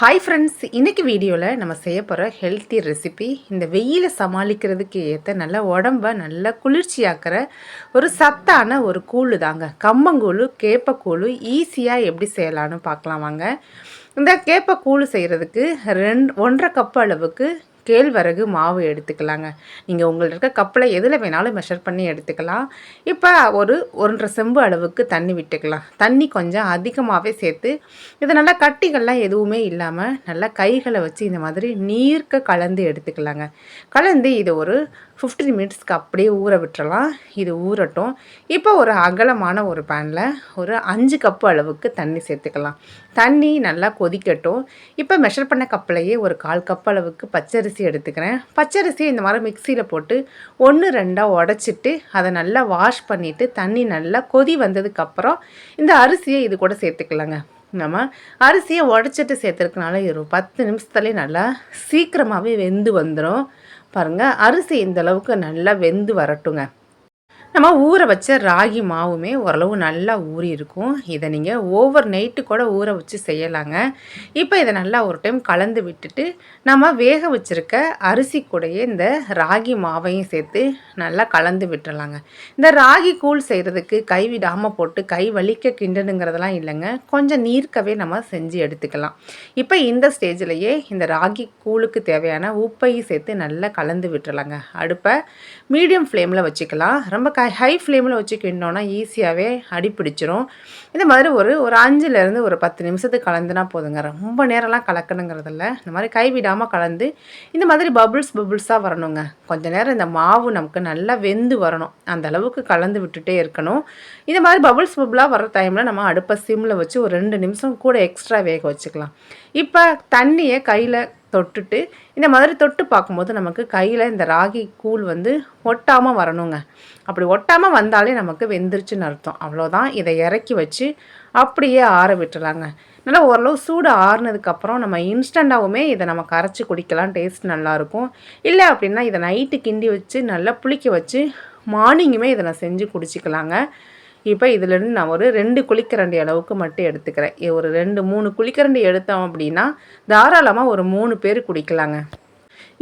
Hi friends, இன்றைக்கி வீடியோவில் நம்ம செய்ய போகிற ஹெல்த்தி ரெசிபி இந்த வெயிலை சமாளிக்கிறதுக்கு ஏற்ற நல்ல உடம்ப நல்லா குளிர்ச்சியாக்கிற ஒரு சத்தான ஒரு கூழு தாங்க. கம்மங்கூழு கேப்பக்கூழு ஈஸியாக எப்படி செய்யலான்னு பார்க்கலாம் வாங்க. இந்த கேப்பக்கூழு செய்கிறதுக்கு 1.5 கப் அளவுக்கு கேழ்வரகு மாவு எடுத்துக்கலாங்க. நீங்கள் உங்கள்ட்ட இருக்க கப்பில் எதில் வேணாலும் மெஷர் பண்ணி எடுத்துக்கலாம். இப்போ ஒரு 1.5 செம்பு அளவுக்கு தண்ணி விட்டுக்கலாம். தண்ணி கொஞ்சம் அதிகமாகவே சேர்த்து இது நல்லா கட்டிகள்லாம் எதுவுமே இல்லாமல் நல்லா கைகளை வச்சு இந்த மாதிரி நீர்க்க கலந்து எடுத்துக்கலாங்க. கலந்து இது ஒரு 15 மினிட்ஸ்க்கு அப்படியே ஊற விட்டுறலாம். இது ஊறட்டும். இப்போ ஒரு அகலமான ஒரு பேனில் ஒரு 5 கப்பு அளவுக்கு தண்ணி சேர்த்துக்கலாம். தண்ணி நல்லா கொதிக்கட்டும். இப்போ மெஷர் பண்ண கப்பிலையே ஒரு 1/4 கப் அளவுக்கு பச்சரிசி எடுத்துக்கிறேன். பச்சரிசி இந்த மாதிரி மிக்சியில் போட்டு 1-2 உடச்சிட்டு அதை நல்லா வாஷ் பண்ணிவிட்டு தண்ணி நல்லா கொதி வந்ததுக்கப்புறம் இந்த அரிசியை இது கூட சேர்த்துக்கலாங்க. நம்ம அரிசியை உடச்சிட்டு சேர்த்துருக்கனால ஒரு 10 நிமிஷத்துலேயே நல்லா சீக்கிரமாகவே வெந்து வந்துடும். பாருங்கள், அரிசி இந்தளவுக்கு நல்லா வெந்து வரட்டுங்க. நம்ம ஊற வச்ச ராகி மாவுமே ஓரளவு நல்லா ஊறி இருக்கும். இதை நீங்கள் ஓவர் நைட்டு கூட ஊற வச்சு செய்யலாங்க. இப்போ இதை நல்லா ஒரு டைம் கலந்து விட்டுட்டு நம்ம வேக வச்சுருக்க அரிசி கூடயே இந்த ராகி மாவையும் சேர்த்து நல்லா கலந்து விட்டுறலாங்க. இந்த ராகி கூழ் செய்கிறதுக்கு கைவிடாமல் போட்டு கை வலிக்க கிண்டனுங்கிறதெல்லாம் இல்லைங்க. கொஞ்சம் நீர்க்கவே நம்ம செஞ்சு எடுத்துக்கலாம். இப்போ இந்த ஸ்டேஜ்லேயே இந்த ராகி கூழுக்கு தேவையான உப்பையும் சேர்த்து நல்லா கலந்து விட்டுறலாங்க. அடுப்பை மீடியம் ஃப்ளேமில் வச்சுக்கலாம். ரொம்ப ஹை ஃப்ளேமில் வச்சு கிண்டோன்னா ஈஸியாகவே அடிப்பிடிச்சிரும். இந்த மாதிரி ஒரு 5லேருந்து ஒரு 10 நிமிஷத்துக்கு கலந்துனா போதுங்க. ரொம்ப நேரம்லாம் கலக்கணுங்கிறதில்ல. இந்த மாதிரி கைவிடாமல் கலந்து இந்த மாதிரி பபுள்ஸாக வரணுங்க. கொஞ்சம் நேரம் இந்த மாவு நமக்கு நல்லா வெந்து வரணும். அந்த அளவுக்கு கலந்து விட்டுட்டே இருக்கணும். இந்த மாதிரி பபுளாக வர டைமில் நம்ம அடுப்பை சிம்மில் வச்சு ஒரு 2 நிமிஷம் கூட எக்ஸ்ட்ரா வேக வச்சுக்கலாம். இப்போ தண்ணியை கையில் தொட்டுட்டு இந்த மாதிரி தொட்டு பார்க்கும்போது நமக்கு கையில் இந்த ராகி கூழ் ஒட்டாமல் வரணுங்க. அப்படி ஒட்டாமல் வந்தாலே நமக்கு வெந்துருச்சுன்னு அர்த்தம். அவ்வளோதான். இதை இறக்கி வச்சு அப்படியே ஆற விட்டுலாங்க. நல்லா ஓரளவு சூடு ஆறுனதுக்கப்புறம் நம்ம இன்ஸ்டண்ட்டாகவுமே இதை நம்ம கரைச்சி குடிக்கலாம். டேஸ்ட் நல்லாயிருக்கும். இல்லை அப்படின்னா இதை நைட்டு கிண்டி வச்சு நல்லா புளிக்க வச்சு மார்னிங்குமே இதை நான் செஞ்சு குடிச்சிக்கலாங்க. இப்போ இதிலேருந்து நான் ஒரு 2 குழிக்கரண்டி அளவுக்கு மட்டும் எடுத்துக்கிறேன். ஒரு 2-3 குழிக்கரண்டி எடுத்தோம் அப்படின்னா தாராளமாக ஒரு 3 பேர் குடிக்கலாங்க.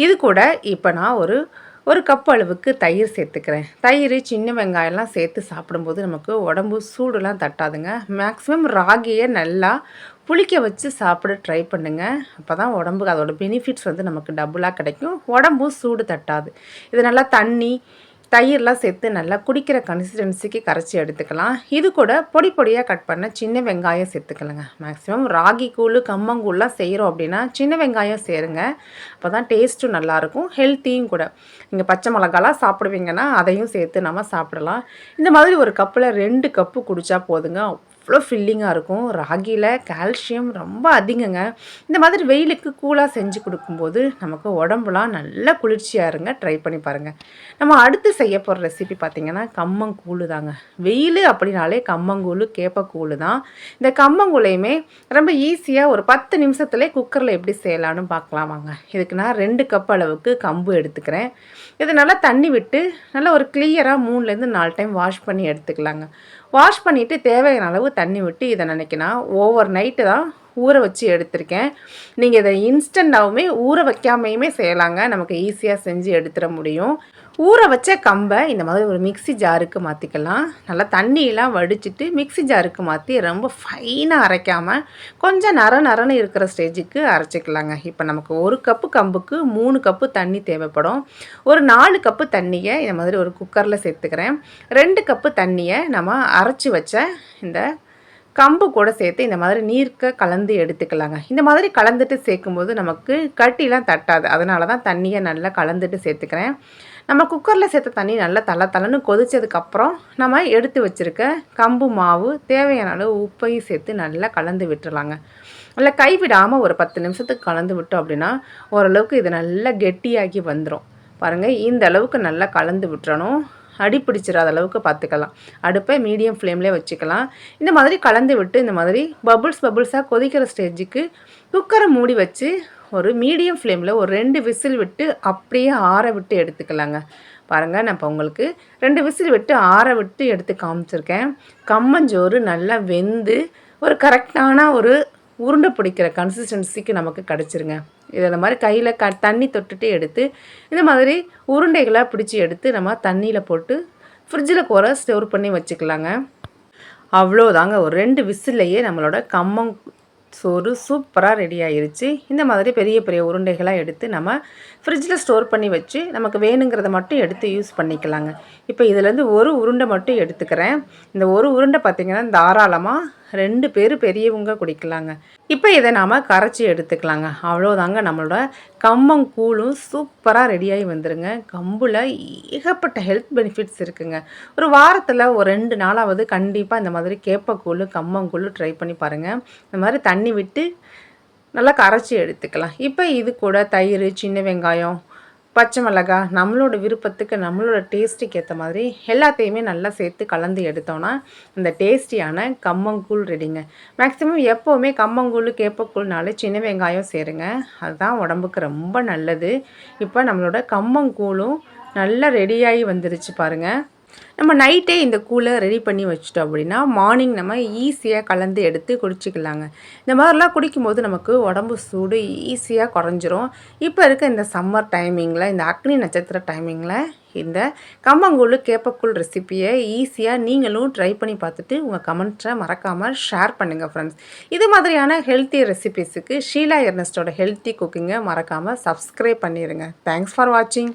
இது கூட இப்போ நான் ஒரு கப் அளவுக்கு தயிர் சேர்த்துக்கிறேன். தயிர், சின்ன வெங்காயம்லாம் சேர்த்து சாப்பிடும்போது நமக்கு உடம்பு சூடுலாம் தட்டாதுங்க. மேக்ஸிமம் ராகியை நல்லா புளிக்க வச்சு சாப்பிட ட்ரை பண்ணுங்கள். அப்போ தான் உடம்புக்கு அதோட பெனிஃபிட்ஸ் நமக்கு டபுளாக கிடைக்கும். உடம்பும் சூடு தட்டாது. இது நல்லா தயிர்லாம் சேர்த்து நல்லா குடிக்கிற கன்சிஸ்டன்சிக்கு கரைச்சி எடுத்துக்கலாம். இது கூட பொடி பொடியாக கட் பண்ண சின்ன வெங்காயம் சேர்த்துக்கலாங்க. மேக்ஸிமம் ராகி கூழ், கம்மங்கூழ்லாம் செய்கிறோம் அப்படின்னா சின்ன வெங்காயம் சேருங்க. அப்போ தான் டேஸ்ட்டும் நல்லாயிருக்கும், ஹெல்த்தியும் கூட. நீங்கள் பச்சை மிளகாலாம் சாப்பிடுவீங்கன்னா அதையும் சேர்த்து நம்ம சாப்பிடலாம். இந்த மாதிரி ஒரு கப்பில் 2 கப்பு குடித்தா போதுங்க. அவ்வளோ ஃபில்லிங்காக இருக்கும். ராகியில் கால்சியம் ரொம்ப அதிகங்க. இந்த மாதிரி வெயிலுக்கு கூலாக செஞ்சு கொடுக்கும்போது நமக்கு உடம்புலாம் நல்லா குளிர்ச்சியாக இருங்க. ட்ரை பண்ணி பாருங்கள். நம்ம அடுத்து செய்ய போகிற ரெசிபி பார்த்திங்கன்னா கம்மங்கூழு தாங்க. வெயில் அப்படின்னாலே கம்மங்கூழு கேப்பக்கூழு தான். இந்த கம்மங்கூழையுமே ரொம்ப ஈஸியாக ஒரு 10 நிமிஷத்துலேயே குக்கரில் எப்படி செய்யலான்னு பார்க்கலாம் வாங்க. இதுக்கு நான் 2 கப் அளவுக்கு கம்பு எடுத்துக்கிறேன். இது நல்லா தண்ணி விட்டு நல்லா ஒரு கிளியராக 3-4 டைம் வாஷ் பண்ணி எடுத்துக்கலாங்க. வாஷ் பண்ணிவிட்டு தேவையான அளவு தண்ணி விட்டு இதை நினைக்கினா ஓவர் நைட்டு தான் ஊற வச்சு எடுத்திருக்கேன். நீங்கள் இதை இன்ஸ்டண்ட்டாகவுமே ஊற வைக்காமையுமே செய்யலாங்க. நமக்கு ஈஸியாக செஞ்சு எடுத்துட முடியும். ஊற வச்ச கம்பை இந்த மாதிரி ஒரு மிக்சி ஜாருக்கு மாற்றிக்கலாம். நல்லா தண்ணியெலாம் வடிச்சிட்டு மிக்சி ஜாருக்கு மாற்றி ரொம்ப ஃபைனாக அரைக்காமல் கொஞ்சம் நரன்னு இருக்கிற ஸ்டேஜுக்கு அரைச்சிக்கலாங்க. இப்போ நமக்கு 1 கப்பு கம்புக்கு 3 கப்பு தண்ணி தேவைப்படும். ஒரு 4 கப்பு தண்ணியை இந்த மாதிரி ஒரு குக்கரில் சேர்த்துக்கிறேன். 2 கப்பு தண்ணியை நம்ம அரைச்சி வச்ச இந்த கம்பு கூட சேர்த்து இந்த மாதிரி நீர்க்க கலந்து எடுத்துக்கலாங்க. இந்த மாதிரி கலந்துட்டு சேர்க்கும்போது நமக்கு கட்டிலாம் தட்டாது. அதனால தான் தண்ணியை நல்லா கலந்துட்டு சேர்த்துக்கிறேன். நம்ம குக்கரில் சேர்த்த தண்ணி நல்லா தளன்னு கொதித்ததுக்கப்புறம் நம்ம எடுத்து வச்சுருக்க கம்பு மாவு தேவையான அளவு உப்பையும் சேர்த்து நல்லா கலந்து விட்டுறலாங்க. நல்லா கைவிடாமல் ஒரு 10 நிமிஷத்துக்கு கலந்து விட்டோம் அப்படின்னா ஓரளவுக்கு இது நல்லா கெட்டியாகி வந்துடும். பாருங்கள், இந்த அளவுக்கு நல்லா கலந்து விட்டுறணும். அடி பிடிச்சிடாத அளவுக்கு பார்த்துக்கலாம். அடுப்பை மீடியம் ஃப்ளேம்லேயே வச்சுக்கலாம். இந்த மாதிரி கலந்து விட்டு இந்த மாதிரி பபுள்ஸாக கொதிக்கிற ஸ்டேஜுக்கு குக்கரை மூடி வச்சு ஒரு மீடியம் ஃப்ளேமில் ஒரு 2 விசில் விட்டு அப்படியே ஆற விட்டு எடுத்துக்கலாங்க. பாருங்கள், நான் இப்போ உங்களுக்கு 2 விசில் விட்டு ஆற விட்டு எடுத்து காமிச்சிருக்கேன். கம்மஞ்சோறு நல்லா வெந்து ஒரு கரெக்டான ஒரு உருண்டை பிடிக்கிற கன்சிஸ்டன்சிக்கு நமக்கு கிடச்சிருங்க. இதை இந்த மாதிரி கையில் தண்ணி தொட்டுட்டு எடுத்து இந்த மாதிரி உருண்டைகளாக பிடிச்சி எடுத்து நம்ம தண்ணியில் போட்டு ஃப்ரிட்ஜில் கூட ஸ்டோர் பண்ணி வச்சுக்கலாங்க. அவ்வளோதாங்க, ஒரு 2 விசில்லையே நம்மளோட கம்மங் சோறு சூப்பராக ரெடி ஆயிருச்சு. இந்த மாதிரி பெரிய பெரிய உருண்டைகளாக எடுத்து நம்ம ஃப்ரிட்ஜில் ஸ்டோர் பண்ணி வச்சு நமக்கு வேணுங்கிறத மட்டும் எடுத்து யூஸ் பண்ணிக்கலாங்க. இப்போ இதிலேருந்து ஒரு உருண்டை மட்டும் எடுத்துக்கிறேன். இந்த ஒரு உருண்டை பார்த்திங்கன்னா தாராளமாக 2 பேர் பெரியவங்க குடிக்கலாங்க. இப்போ இதை நாம் கரைச்சி எடுத்துக்கலாங்க. அவ்வளோதாங்க, நம்மளோட கம்மங்கூழும் சூப்பராக ரெடியாகி வந்துடுங்க. கம்பில் ஏகப்பட்ட ஹெல்த் பெனிஃபிட்ஸ் இருக்குங்க. ஒரு வாரத்தில் ஒரு 2 நாளாவது கண்டிப்பாக இந்த மாதிரி கேப்பக்கூழ் கம்மங்கூழ் ட்ரை பண்ணி பாருங்கள். இந்த மாதிரி தண்ணி விட்டு நல்லா கரைச்சி எடுத்துக்கலாம். இப்போ இது கூட தயிர், சின்ன வெங்காயம், பச்சை மிளகாய் நம்மளோட விருப்பத்துக்கு நம்மளோட டேஸ்ட்டுக்கு ஏற்ற மாதிரி எல்லாத்தையுமே நல்லா சேர்த்து கலந்து எடுத்தோன்னா இந்த டேஸ்டியான கம்மங்கூழ் ரெடிங்க. மேக்ஸிமம் எப்போவுமே கம்மங்கூழ் கேப்பக்கூழ்னாலே சின்ன வெங்காயம் சேருங்க, அதுதான் உடம்புக்கு ரொம்ப நல்லது. இப்போ நம்மளோட கம்மங்கூழும் நல்லா ரெடியாகி வந்துருச்சு பாருங்கள். நம்ம நைட்டே இந்த கூழை ரெடி பண்ணி வச்சிட்டோம் அப்படின்னா மார்னிங் நம்ம ஈஸியாக கலந்து எடுத்து குடிச்சிக்கலாங்க. இந்த மாதிரிலாம் குடிக்கும்போது நமக்கு உடம்பு சூடு ஈஸியாக குறைஞ்சிரும். இப்போ இருக்க இந்த சம்மர் டைமிங்கில், இந்த அக்னி நட்சத்திர டைமிங்கில் இந்த கம்மங்கூழ் கேப்பக்கூழ் ரெசிப்பியை ஈஸியாக நீங்களும் ட்ரை பண்ணி பார்த்துட்டு உங்கள் கமெண்ட்ஸை மறக்காமல் ஷேர் பண்ணுங்கள் ஃப்ரெண்ட்ஸ். இது மாதிரியான ஹெல்த்தி ரெசிபீஸுக்கு ஷீலா எர்னஸ்டோட ஹெல்த்தி குக்கிங்கை மறக்காமல் சப்ஸ்கிரைப் பண்ணிடுங்க. தேங்க்ஸ் ஃபார் வாட்சிங்.